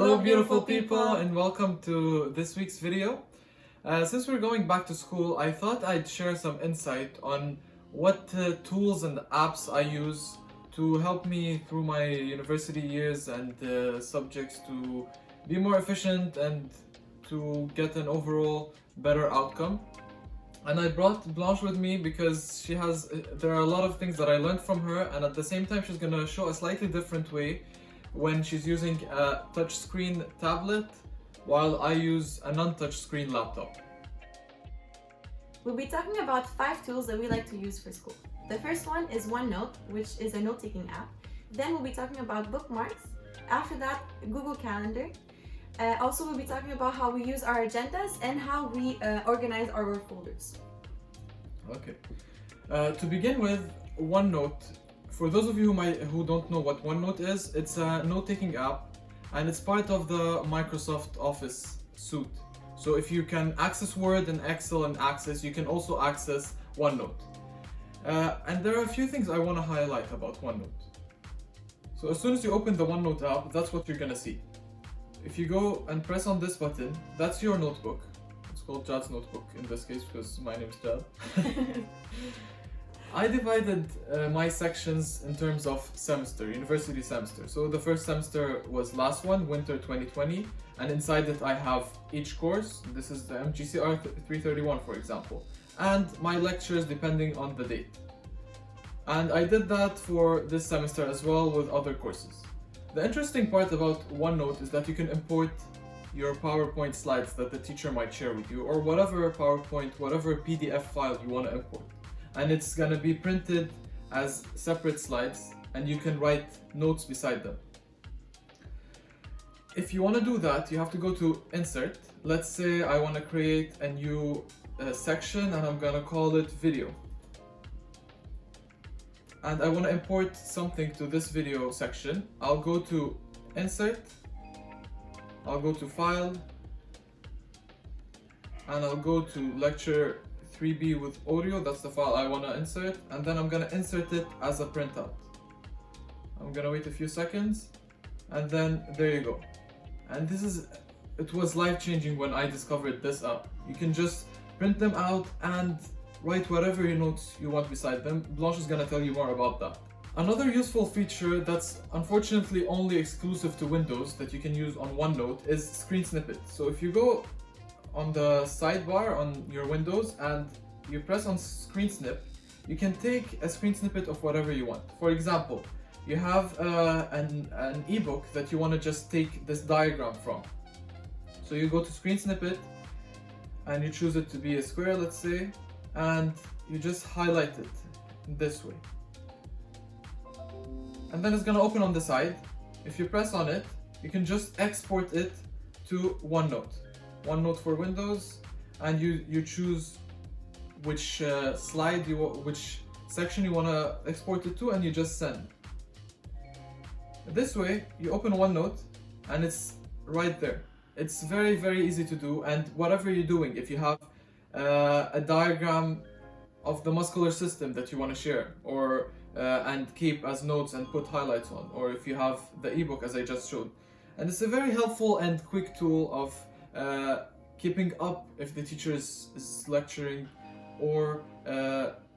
Hello beautiful people and welcome to this week's video. Since we're going back to school, I thought I'd share some insight on what tools and apps I use to help me through my university years and subjects to be more efficient and to get an overall better outcome. And I brought Blanche with me because there are a lot of things that I learned from her, and at the same time she's gonna show a slightly different way when she's using a touchscreen tablet while I use a non-touchscreen laptop. We'll be talking about 5 tools that we like to use for school. The first one is OneNote, which is a note-taking app. Then we'll be talking about bookmarks. After that, Google Calendar. Also, we'll be talking about how we use our agendas and how we organize our work folders. Okay. To begin with, OneNote. For those of you who don't know what OneNote is, it's a note-taking app and it's part of the Microsoft Office suite. So if you can access Word and Excel and Access, you can also access OneNote. And there are a few things I want to highlight about OneNote. So as soon as you open the OneNote app, that's what you're gonna see. If you go and press on this button, that's your notebook. It's called Jad's notebook in this case because my name's Jad. I divided my sections in terms of semester, university semester. So the first semester was last one, winter 2020, and inside it I have each course. This is the MGCR 331, for example, and my lectures depending on the date. And I did that for this semester as well with other courses. The interesting part about OneNote is that you can import your PowerPoint slides that the teacher might share with you, or whatever PowerPoint, whatever PDF file you want to import. And it's gonna be printed as separate slides and you can write notes beside them. If you want to do that, you have to go to Insert. Let's say I want to create a new section and I'm gonna call it Video. And I want to import something to this video section. I'll go to Insert, I'll go to File, and I'll go to Lecture 3B with audio. That's the file I want to insert, and then I'm gonna insert it as a printout. I'm gonna wait a few seconds, and then there you go. And it was life-changing when I discovered this app. You can just print them out and write whatever your notes you want beside them. Blanche is gonna tell you more about that. Another useful feature that's unfortunately only exclusive to Windows that you can use on OneNote is screen snippets. So if you go on the sidebar on your Windows and you press on screen snip, you can take a screen snippet of whatever you want. For example, you have an ebook that you want to just take this diagram from. So you go to screen snippet and you choose it to be a square, let's say, and you just highlight it this way. And then it's gonna open on the side. If you press on it, you can just export it to OneNote. OneNote for Windows, and you choose which which section you want to export it to, and you just send. This way, you open OneNote, and it's right there. It's very, very easy to do, and whatever you're doing, if you have a diagram of the muscular system that you want to share, or and keep as notes and put highlights on, or if you have the ebook as I just showed. And it's a very helpful and quick tool of keeping up if the teacher is lecturing, or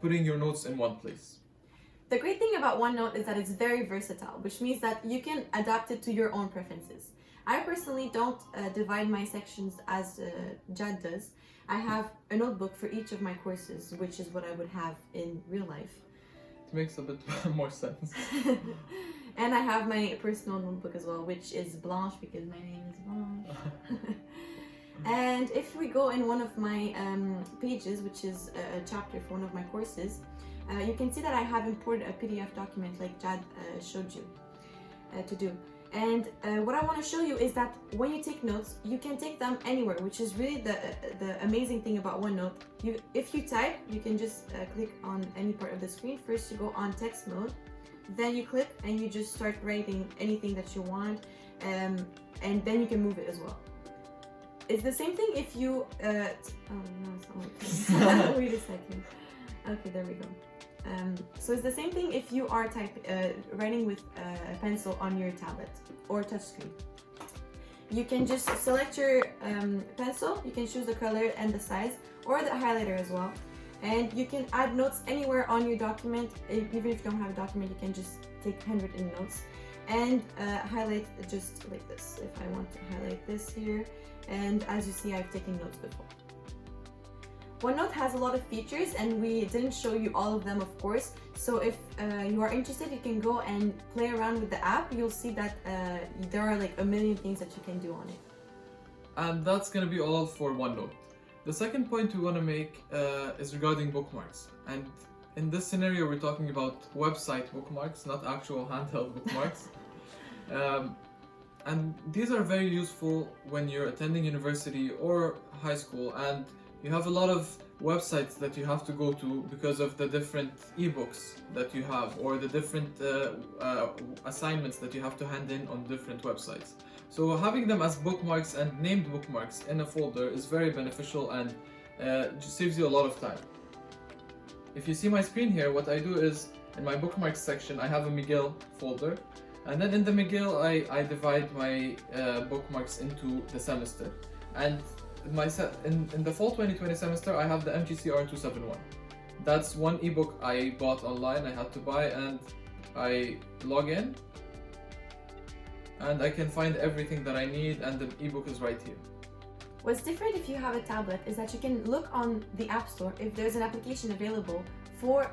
putting your notes in one place. The great thing about OneNote is that it's very versatile, which means that you can adapt it to your own preferences. I personally don't divide my sections as Jad does. I have a notebook for each of my courses, which is what I would have in real life. It makes a bit more sense. And I have my personal notebook as well, which is Blanche because my name is Blanche. And if we go in one of my pages, which is a chapter for one of my courses, you can see that I have imported a PDF document like Jad showed you to do. And what I want to show you is that when you take notes, you can take them anywhere, which is really the amazing thing about OneNote. If you type, you can just click on any part of the screen. First you go on text mode, then you click and you just start writing anything that you want, and then you can move it as well. It's the same thing if you, oh no, it's not working. Wait a second. Okay, there we go. So it's the same thing if you are writing with a pencil on your tablet or touchscreen. you can just select your pencil, you can choose the color and the size, or the highlighter as well. And you can add notes anywhere on your document. Even if you don't have a document, you can just take handwritten notes and highlight just like this. If I want to highlight this here, and as you see, I've taken notes before. OneNote has a lot of features and we didn't show you all of them, of course. So if you are interested, you can go and play around with the app. You'll see that there are like a million things that you can do on it. And that's going to be all for OneNote. The second point we want to make is regarding bookmarks. And in this scenario, we're talking about website bookmarks, not actual handheld bookmarks. And these are very useful when you're attending university or high school and you have a lot of websites that you have to go to because of the different ebooks that you have or the different assignments that you have to hand in on different websites. So having them as bookmarks and named bookmarks in a folder is very beneficial and just saves you a lot of time. If you see my screen here, what I do is in my bookmarks section I have a McGill folder, and then in the McGill I divide my bookmarks into the semester. And in the fall 2020 semester I have the MGCR 271. That's one ebook I bought online, I had to buy, and I log in and I can find everything that I need and the ebook is right here. What's different if you have a tablet is that you can look on the App Store if there's an application available for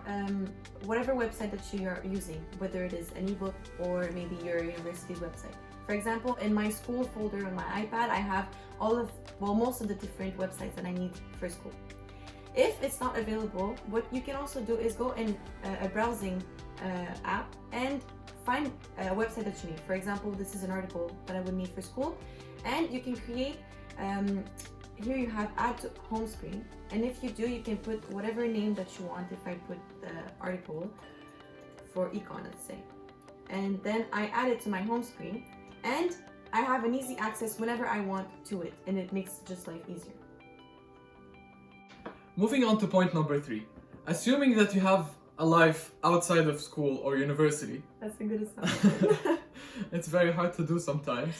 whatever website that you are using, whether it is an ebook or maybe your university's website. For example, in my school folder on my iPad, I have most of the different websites that I need for school. If it's not available, what you can also do is go in a browsing app and find a website that you need. For example, this is an article that I would need for school, and you can create, here you have add to home screen, and if you do, you can put whatever name that you want. If I put the article for econ, let's say, and then I add it to my home screen, and I have an easy access whenever I want to it, and it makes just life easier. Moving on to point number 3. Assuming that you have a life outside of school or university, that's a good assumption. it's very hard to do sometimes.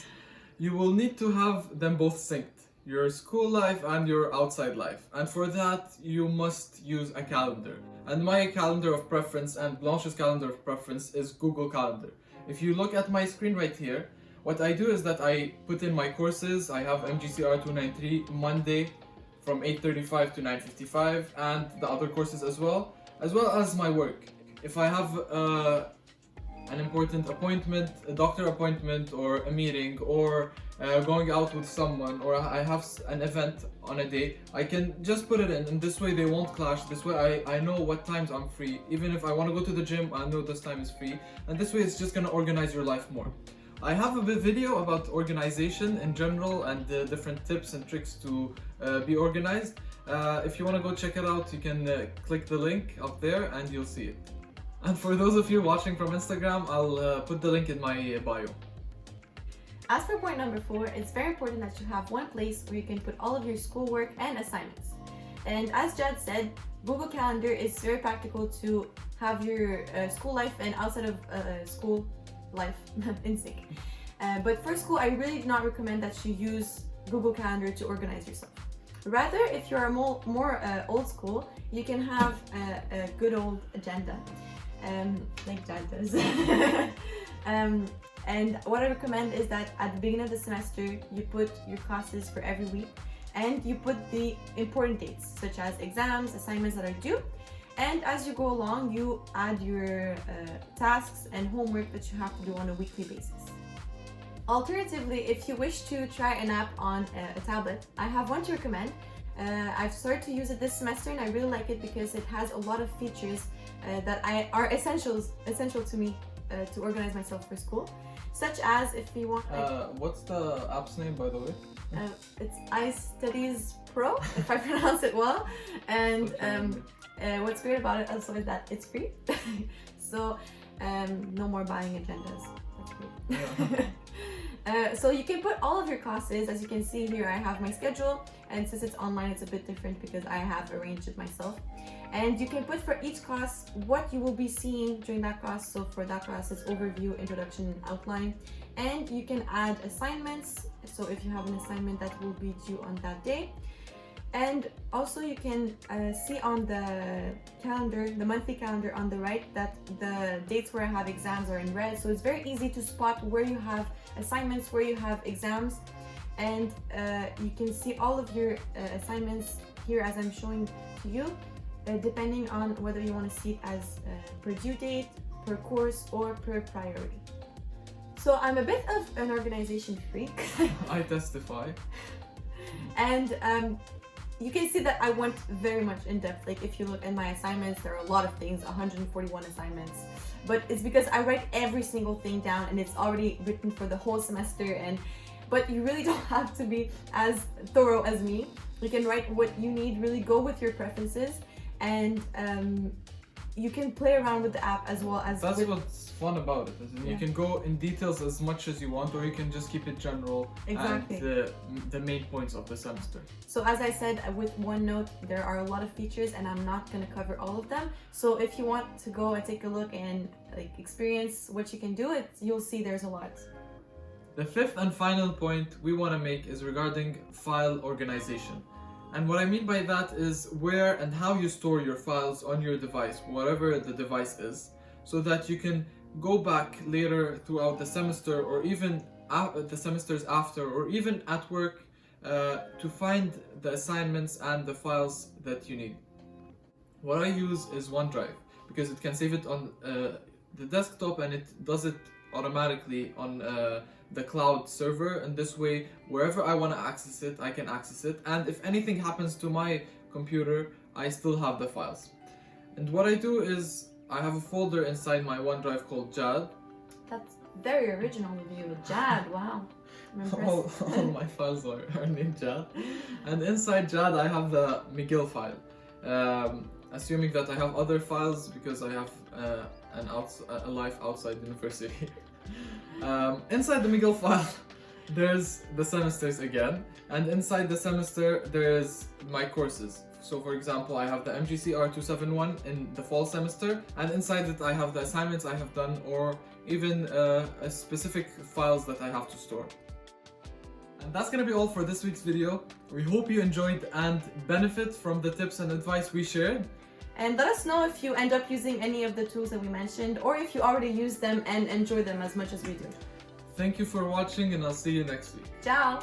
You will need to have them both synced, your school life and your outside life. And for that, you must use a calendar. And my calendar of preference and Blanche's calendar of preference is Google Calendar. If you look at my screen right here, what I do is that I put in my courses. I have MGCR 293 Monday from 8:35 to 9:55 and the other courses as well as my work. If I have an important appointment, a doctor appointment or a meeting or going out with someone, or I have an event on a day, I can just put it in, and this way they won't clash. This way I know what times I'm free. Even if I want to go to the gym, I know this time is free, and this way it's just going to organize your life more. I have a video about organization in general and the different tips and tricks to be organized. If you want to go check it out, you can click the link up there and you'll see it. And for those of you watching from Instagram, I'll put the link in my bio. As for point number 4, it's very important that you have one place where you can put all of your schoolwork and assignments. And as Jad said, Google Calendar is very practical to have your school life and outside of school life in sync. But for school, I really do not recommend that you use Google Calendar to organize yourself. Rather, if you are more old school, you can have a good old agenda, like Jad does. And what I recommend is that at the beginning of the semester, you put your classes for every week, and you put the important dates, such as exams, assignments that are due. And as you go along, you add your tasks and homework that you have to do on a weekly basis. Alternatively, if you wish to try an app on a tablet, I have one to recommend. I've started to use it this semester and I really like it because it has a lot of features that are essential to me to organize myself for school. Such as if you want... what's the app's name, by the way? It's iStudies Pro, if I pronounce it well. And what's great about it also is that it's free. So no more buying agendas. That's great. Yeah. So you can put all of your classes. As you can see here, I have my schedule, and since it's online, it's a bit different because I have arranged it myself. And you can put for each class what you will be seeing during that class. So for that class, it's overview, introduction, and outline. And you can add assignments So if you have an assignment that will be due on that day. And also you can see on the calendar, the monthly calendar on the right, that the dates where I have exams are in red. So it's very easy to spot where you have assignments, where you have exams. And you can see all of your assignments here as I'm showing to you, depending on whether you want to see it as per due date, per course, or per priority. So I'm a bit of an organization freak. I testify. And you can see that I went very much in depth. Like if you look at my assignments, there are a lot of things, 141 assignments. But it's because I write every single thing down and it's already written for the whole semester. But you really don't have to be as thorough as me. You can write what you need, really go with your preferences, and you can play around with the app as well as. That's what's fun about it, isn't it? Yeah. You can go in details as much as you want, or you can just keep it general. Exactly. And the main points of the semester. So as I said, with OneNote, there are a lot of features and I'm not going to cover all of them. So if you want to go and take a look and like experience what you can do, you'll see there's a lot. The fifth and final point we want to make is regarding file organization. And what I mean by that is where and how you store your files on your device, whatever the device is, so that you can go back later throughout the semester, or even the semesters after, or even at work, to find the assignments and the files that you need. What I use is OneDrive, because it can save it on the desktop and it does it automatically on the cloud server, and this way wherever I want to access it, I can access it, and if anything happens to my computer, I still have the files. And what I do is I have a folder inside my OneDrive called JAD. That's very original of you. JAD, wow. I'm impressed. all my files are named JAD, and inside JAD I have the McGill file, assuming that I have other files because I have a life outside university. Inside the McGill file there's the semesters again, and inside the semester there's my courses. So for example, I have the MGC R271 in the fall semester, and inside it I have the assignments I have done, or even specific files that I have to store. And that's gonna be all for this week's video. We hope you enjoyed and benefit from the tips and advice we shared. And let us know if you end up using any of the tools that we mentioned, or if you already use them and enjoy them as much as we do. Thank you for watching, and I'll see you next week. Ciao!